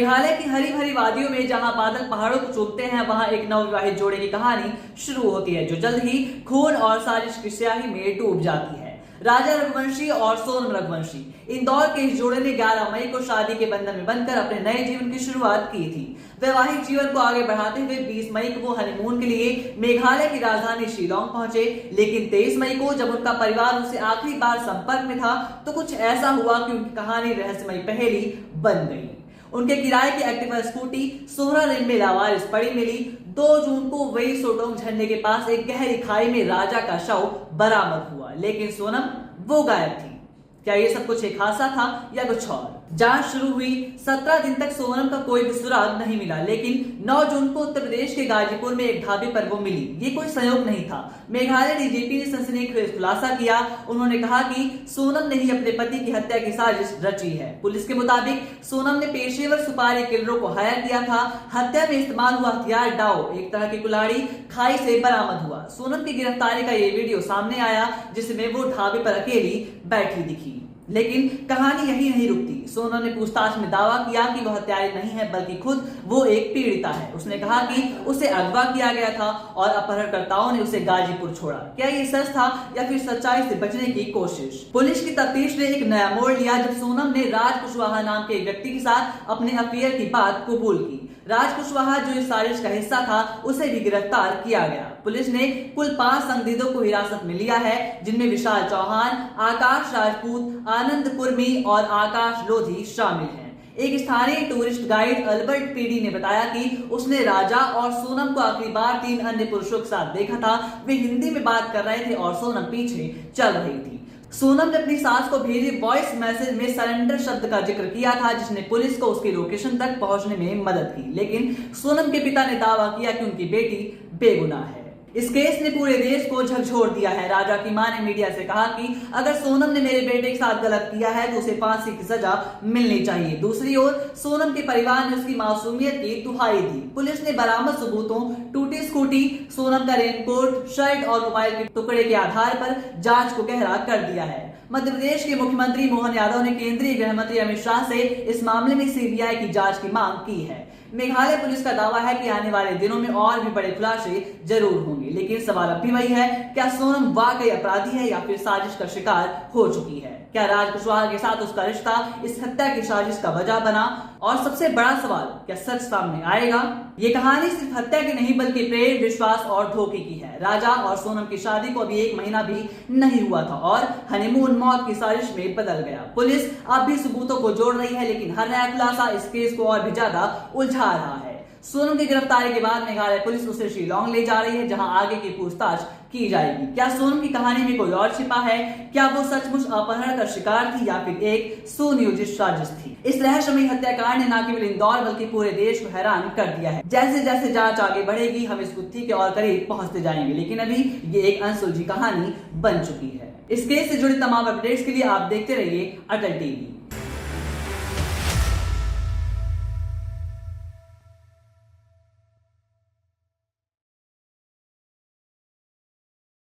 मेघालय की हरी भरी वादियों में जहां बादल पहाड़ों को चूमते हैं, वहां एक नवविवाहित जोड़े की कहानी शुरू होती है, जो जल्द ही खून और साजिश की स्याही में डूब जाती है। राजा रघुवंशी और सोनम रघुवंशी, इंदौर के इस जोड़े ने 11 मई को शादी के बंधन में बंधकर अपने नए जीवन की शुरुआत की थी। वैवाहिक जीवन को आगे बढ़ाते हुए 20 मई को वो हनीमून के लिए मेघालय की राजधानी शिलोंग पहुंचे, लेकिन 23 मई को जब उनका परिवार उनसे आखिरी बार संपर्क में था तो कुछ ऐसा हुआ कि उनकी कहानी रहस्यमयी पहेली बन गई। उनके किराए की एक्टिवा स्कूटी सोहरा रिम में लावारिस पड़ी मिली। 2 जून को वही सोटोंग झरने के पास एक गहरी खाई में राजा का शव बरामद हुआ, लेकिन सोनम वो गायब थी। क्या ये सब कुछ एक हादसा था या कुछ और? जांच शुरू हुई। 17 दिन तक सोनम का कोई भी सुराग नहीं मिला, लेकिन 9 जून को उत्तर प्रदेश के गाजीपुर में एक ढाबे पर वो मिली। ये कोई संयोग नहीं था। मेघालय डीजीपी ने सनसनीखेज खुलासा किया। उन्होंने कहा कि सोनम ने ही अपने पति की हत्या की साजिश रची है। पुलिस के मुताबिक सोनम ने पेशेवर सुपारी किलरों को हायर किया था। हत्या में इस्तेमाल हुआ हथियार डाउ, एक तरह की कुल्हाड़ी, खाई से बरामद हुआ। सोनम की गिरफ्तारी का ये वीडियो सामने आया, जिसमें वो ढाबे पर अकेली बैठी दिखी। लेकिन कहानी यही नहीं रुकती। सोनम ने पूछताछ में दावा किया कि वह हत्यारी नहीं है, बल्कि खुद वो एक पीड़िता है। उसने कहा कि उसे अगवा किया गया था और अपहरणकर्ताओं ने उसे गाजीपुर छोड़ा। क्या ये सच था या फिर सच्चाई से बचने की कोशिश? पुलिस की तफ्तीश ने एक नया मोड़ लिया जब सोनम ने राज कुशवाहा नाम के एक व्यक्ति के साथ अपने अफेयर की बात कबूल की। राज कुशवाहा, जो इस साजिश का हिस्सा था, उसे भी गिरफ्तार किया गया। पुलिस ने कुल 5 संदिग्धों को हिरासत में लिया है, जिनमें विशाल चौहान, आकाश राजपूत, आनंद कुर्मी और आकाश लोधी शामिल हैं। एक स्थानीय टूरिस्ट गाइड अल्बर्ट पीडी ने बताया कि उसने राजा और सोनम को आखिरी बार 3 अन्य पुरुषों के साथ देखा था। वे हिंदी में बात कर रहे थे और सोनम पीछे चल रही थी। सोनम ने अपनी सास को भेजे वॉइस मैसेज में सरेंडर शब्द का जिक्र किया था, जिसने पुलिस को उसकी लोकेशन तक पहुंचने में मदद की। लेकिन सोनम के पिता ने दावा किया कि उनकी बेटी बेगुनाह है। इस केस ने पूरे देश को झकझोर दिया है। राजा की मां ने मीडिया से कहा कि अगर सोनम ने मेरे बेटे के साथ गलत किया है तो उसे फांसी की सजा मिलनी चाहिए। दूसरी ओर सोनम के परिवार ने उसकी मासूमियत की दुहाई दी। पुलिस ने बरामद सबूतों, टूटी स्कूटी, सोनम का रेनकोट, शर्ट और मोबाइल के टुकड़े के आधार पर जांच को गहरा कर दिया है। मध्य प्रदेश के मुख्यमंत्री मोहन यादव ने केंद्रीय गृह मंत्री अमित शाह से इस मामले में सीबीआई की जांच की मांग की है। मेघालय पुलिस का दावा है कि आने वाले दिनों में और भी बड़े खुलासे जरूर होंगे, लेकिन सवाल अब भी वही है, क्या सोनम वाकई अपराधी है या फिर साजिश का शिकार हो चुकी है? क्या राज कुशवाहा के साथ उसका रिश्ता इस हत्या की साजिश का वजह बना? और सबसे बड़ा सवाल, क्या सच सामने आएगा? ये कहानी सिर्फ हत्या की नहीं, बल्कि प्रेम, विश्वास और धोखे की है। राजा और सोनम की शादी को अभी 1 महीना भी नहीं हुआ था और हनीमून मौत की साजिश में बदल गया। पुलिस अब भी सबूतों को जोड़ रही है, लेकिन हर नया खुलासा इस केस को और भी ज्यादा उलझा रहा है। सोनम की गिरफ्तारी के बाद मेघालय पुलिस उसे शिलोंग ले जा रही है, जहां आगे की पूछताछ की जाएगी। क्या सोनम की कहानी में कोई और छिपा है? क्या वो सचमुच अपहरण का शिकार थी या फिर एक सुनियोजित साजिश थी? इस रहस्यमयी हत्याकांड ने न केवल इंदौर बल्कि पूरे देश को हैरान कर दिया है। जैसे जैसे जांच आगे बढ़ेगी, हम इस गुत्थी के और करीब पहुंचते जाएंगे, लेकिन अभी ये एक अनसुलझी कहानी बन चुकी है। इस केस से जुड़ी तमाम अपडेट्स के लिए आप देखते रहिए अटल टीवी।